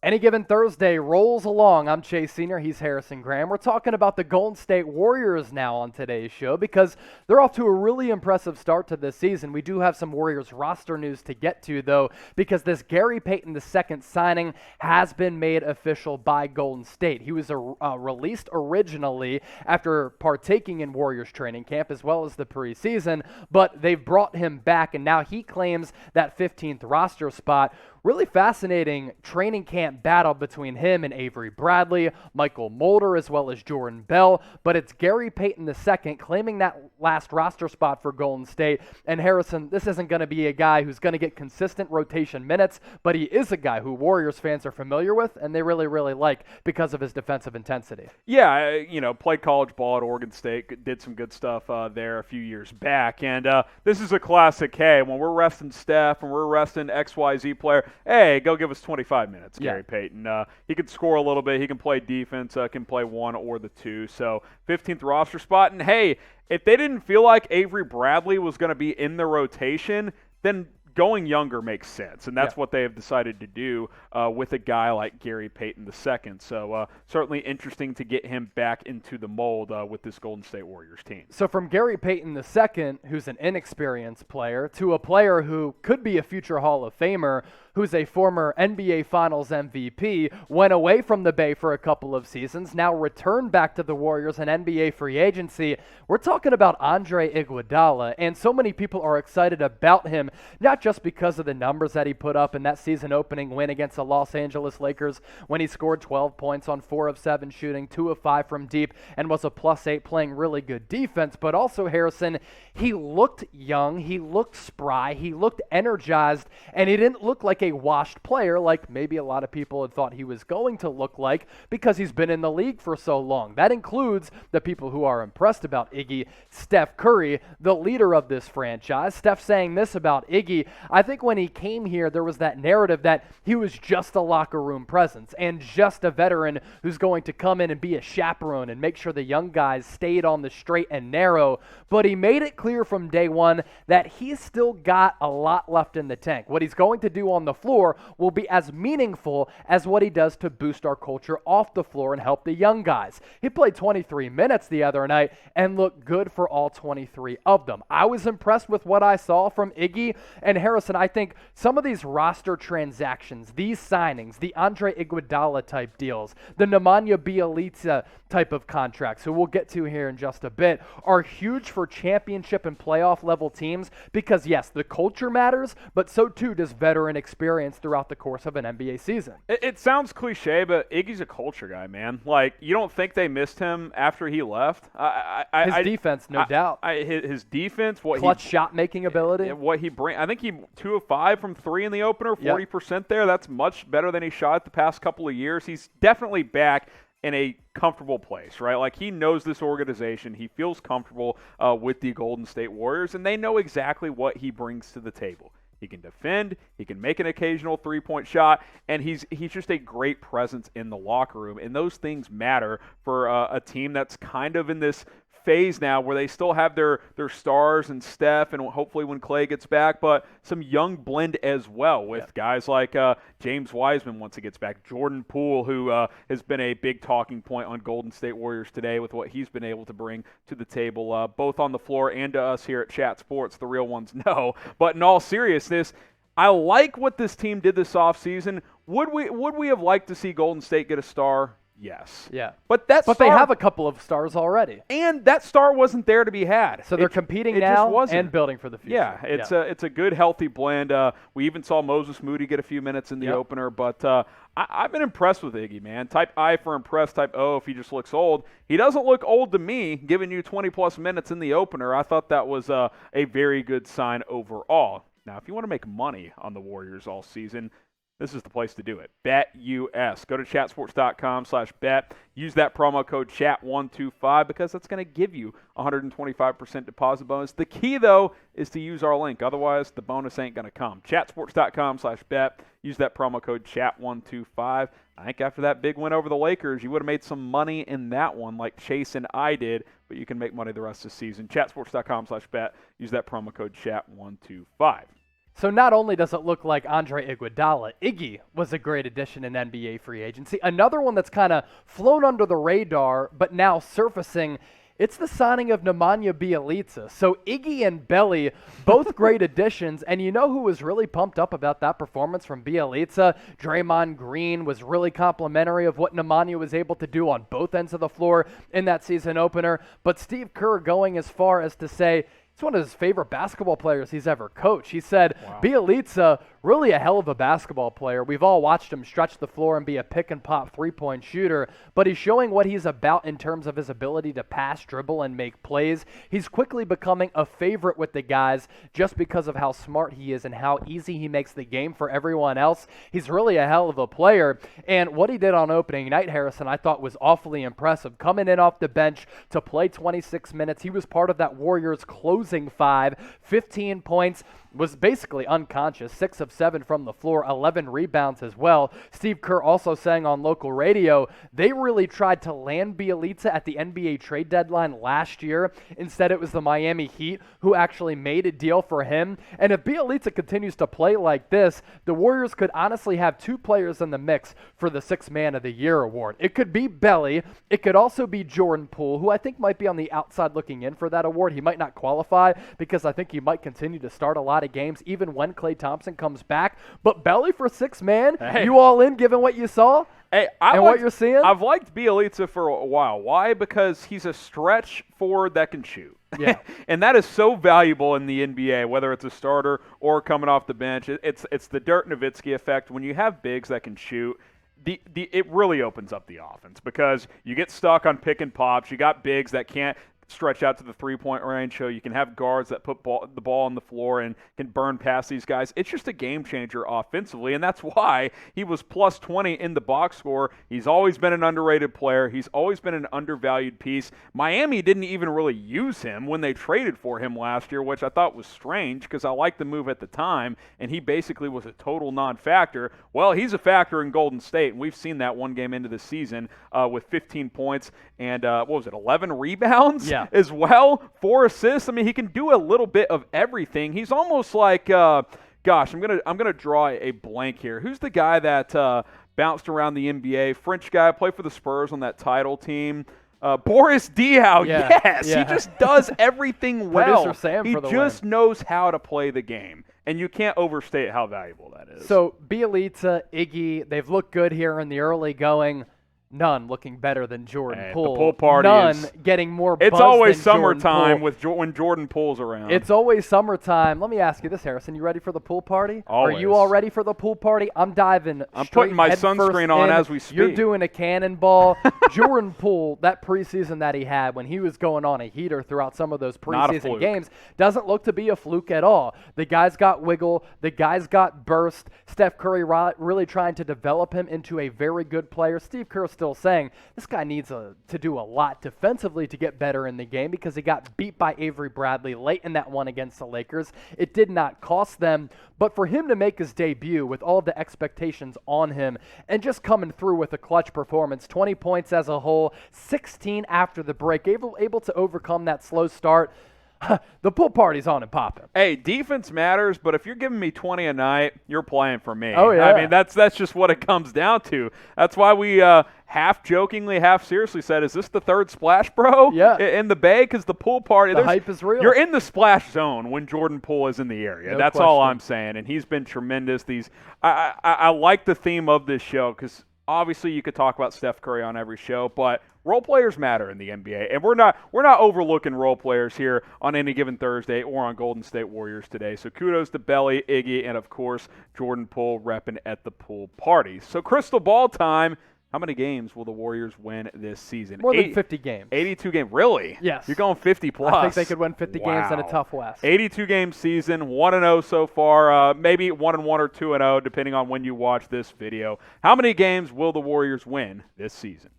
Any Given Thursday rolls along. I'm Chase Senior. He's Harrison Graham. We're talking about the Golden State Warriors now on today's show because they're off to a really impressive start to this season. We do have some Warriors roster news to get to, though, because this Gary Payton II signing has been made official by Golden State. He was released originally after partaking in Warriors training camp as well as the preseason, but they've brought him back, and now he claims that 15th roster spot. Really fascinating training camp battle between him and Avery Bradley, Michael Mulder, as well as Jordan Bell. But it's Gary Payton II claiming that last roster spot for Golden State. And Harrison, this isn't going to be a guy who's going to get consistent rotation minutes, but he is a guy who Warriors fans are familiar with and they really, really like because of his defensive intensity. Yeah, played college ball at Oregon State, did some good stuff there a few years back. And this is a classic, hey, when we're resting Steph and we're resting XYZ player, hey, go give us 25 minutes, Gary Payton. He can score a little bit. He can play defense, can play one or the two. So 15th roster spot. And, hey, if they didn't feel like Avery Bradley was going to be in the rotation, then going younger makes sense, and that's what they have decided to do with a guy like Gary Payton II. So certainly interesting to get him back into the mold with this Golden State Warriors team. So from Gary Payton II, who's an inexperienced player, to a player who could be a future Hall of Famer, who's a former NBA Finals MVP, went away from the Bay for a couple of seasons, now returned back to the Warriors in NBA free agency. We're talking about Andre Iguodala, and so many people are excited about him, not just because of the numbers that he put up in that season-opening win against the Los Angeles Lakers when he scored 12 points on 4 of 7 shooting, 2 of 5 from deep, and was a +8 playing really good defense. But also, Harrison, he looked young, he looked spry, he looked energized, and he didn't look like a washed player like maybe a lot of people had thought he was going to look like because he's been in the league for so long. That includes the people who are impressed about Iggy, Steph Curry, the leader of this franchise. Steph saying this about Iggy: I think when he came here, there was that narrative that he was just a locker room presence and just a veteran who's going to come in and be a chaperone and make sure the young guys stayed on the straight and narrow. But he made it clear from day one that he's still got a lot left in the tank. What he's going to do on the floor will be as meaningful as what he does to boost our culture off the floor and help the young guys. He played 23 minutes the other night and looked good for all 23 of them. I was impressed with what I saw from Iggy. And Harrison, I think some of these roster transactions, these signings, the Andre Iguodala type deals, the Nmanja Bjelica type of contracts, who we'll get to here in just a bit, are huge for championship and playoff level teams because, yes, the culture matters, but so too does veteran experience throughout the course of an NBA season. It sounds cliche, but Iggy's a culture guy, man. Like, you don't think they missed him after he left? His defense, no doubt. His defense, clutch shot-making ability. What he brings. I think he 2 of 5 from 3 in the opener, 40% there. That's much better than he shot the past couple of years. He's definitely back in a comfortable place, right? Like, he knows this organization. He feels comfortable with the Golden State Warriors, and they know exactly what he brings to the table. He can defend, he can make an occasional three-point shot, and he's just a great presence in the locker room. And those things matter for a team that's kind of in this phase now where they still have their stars and Steph, and hopefully when Klay gets back, but some young blend as well with guys like James Wiseman once he gets back, Jordan Poole, who has been a big talking point on Golden State Warriors today with what he's been able to bring to the table, both on the floor and to us here at Chat Sports. The real ones know. But in all seriousness, I like what this team did this offseason. Would we have liked to see Golden State get a star? Yes. Yeah. But they have a couple of stars already. And that star wasn't there to be had. So they're competing now and building for the future. Yeah, it's a good, healthy blend. We even saw Moses Moody get a few minutes in the opener. But I've been impressed with Iggy, man. Type I for impressed, type O if he just looks old. He doesn't look old to me, giving you 20-plus minutes in the opener. I thought that was a very good sign overall. Now, if you want to make money on the Warriors all season, this is the place to do it. BetUS. Go to chatsports.com/bet. Use that promo code CHAT125 because that's going to give you a 125% deposit bonus. The key, though, is to use our link. Otherwise, the bonus ain't going to come. Chatsports.com/bet. Use that promo code CHAT125. I think after that big win over the Lakers, you would have made some money in that one like Chase and I did, but you can make money the rest of the season. Chatsports.com/bet. Use that promo code CHAT125. So not only does it look like Andre Iguodala, Iggy was a great addition in NBA free agency. Another one that's kind of flown under the radar, but now surfacing, it's the signing of Nmanja Bjelica. So Iggy and Belly, both great additions, and you know who was really pumped up about that performance from Bjelica? Draymond Green was really complimentary of what Nmanja was able to do on both ends of the floor in that season opener, but Steve Kerr going as far as to say it's one of his favorite basketball players he's ever coached. He said, wow. Bjelica, really a hell of a basketball player. We've all watched him stretch the floor and be a pick-and-pop three-point shooter, but he's showing what he's about in terms of his ability to pass, dribble, and make plays. He's quickly becoming a favorite with the guys just because of how smart he is and how easy he makes the game for everyone else. He's really a hell of a player, and what he did on opening night, Harrison, I thought was awfully impressive. Coming in off the bench to play 26 minutes, he was part of that Warriors closing five, 15 points, was basically unconscious, 6 of 7 from the floor, 11 rebounds as well. Steve Kerr also saying on local radio, they really tried to land Bjelica at the NBA trade deadline last year. Instead, it was the Miami Heat who actually made a deal for him. And if Bjelica continues to play like this, the Warriors could honestly have 2 players in the mix for the 6th Man of the Year award. It could be Belly. It could also be Jordan Poole, who I think might be on the outside looking in for that award. He might not qualify because I think he might continue to start a lot of games even when Klay Thompson comes back. But Belly for 6th man, you all in given what you saw? Hey, what you're seeing? I've liked Bjelica for a while. Why? Because he's a stretch forward that can shoot. Yeah. And that is so valuable in the NBA, whether it's a starter or coming off the bench. It's the Dirk Nowitzki effect. When you have bigs that can shoot, it really opens up the offense because you get stuck on pick and pops. You got bigs that can't stretch out to the three-point range, so you can have guards that put the ball on the floor and can burn past these guys. It's just a game changer offensively, and that's why he was plus 20 in the box score. He's always been an underrated player. He's always been an undervalued piece. Miami didn't even really use him when they traded for him last year, which I thought was strange because I liked the move at the time, and he basically was a total non-factor. Well, he's a factor in Golden State, and we've seen that one game into the season with 15 points and, 11 rebounds? Yeah. As well, 4 assists. I mean, he can do a little bit of everything. He's almost like, I'm gonna draw a blank here. Who's the guy that bounced around the NBA? French guy, played for the Spurs on that title team. Boris Diaw. Yeah. Yes, he just does everything well. Producer Sam he for the just win. knows how to play the game, and you can't overstate how valuable that is. So Bjelica, Iggy, they've looked good here in the early going. None looking better than Jordan Poole. The Poole party None is, getting more buzz it's always than summertime Jordan Poole. when Jordan Poole's around. It's always summertime. Let me ask you this, Harrison. You ready for the pool party? Always. Are you all ready for the pool party? I'm diving I'm putting my sunscreen on as we speak. You're doing a cannonball. Jordan Poole, that preseason that he had when he was going on a heater throughout some of those preseason games, doesn't look to be a fluke at all. The guy's got wiggle. The guy's got burst. Steph Curry really trying to develop him into a very good player. Steve Kerr still saying this guy needs to do a lot defensively to get better in the game because he got beat by Avery Bradley late in that one against the Lakers. It did not cost them, but for him to make his debut with all of the expectations on him and just coming through with a clutch performance, 20 points as a whole, 16 after the break, able to overcome that slow start. The pool party's on and popping. Hey, defense matters, but if you're giving me 20 a night, you're playing for me. Oh, yeah. I mean, that's just what it comes down to. That's why we half jokingly, half seriously said, is this the third splash, bro? Yeah. In the Bay? Because the pool party. The hype is real. You're in the splash zone when Jordan Poole is in the area. No That's question. all I'm saying. And he's been tremendous. I like the theme of this show because obviously you could talk about Steph Curry on every show, but role players matter in the NBA, and we're not overlooking role players here on any given Thursday or on Golden State Warriors today. So kudos to Belly, Iggy, and of course Jordan Poole repping at the pool party. So crystal ball time. How many games will the Warriors win this season? More than 50 games. 82 games. Really? Yes. You're going 50 plus. I think they could win 50 games in a tough West. 82-game season, 1-0 so far, maybe 1-1 or 2-0, depending on when you watch this video. How many games will the Warriors win this season?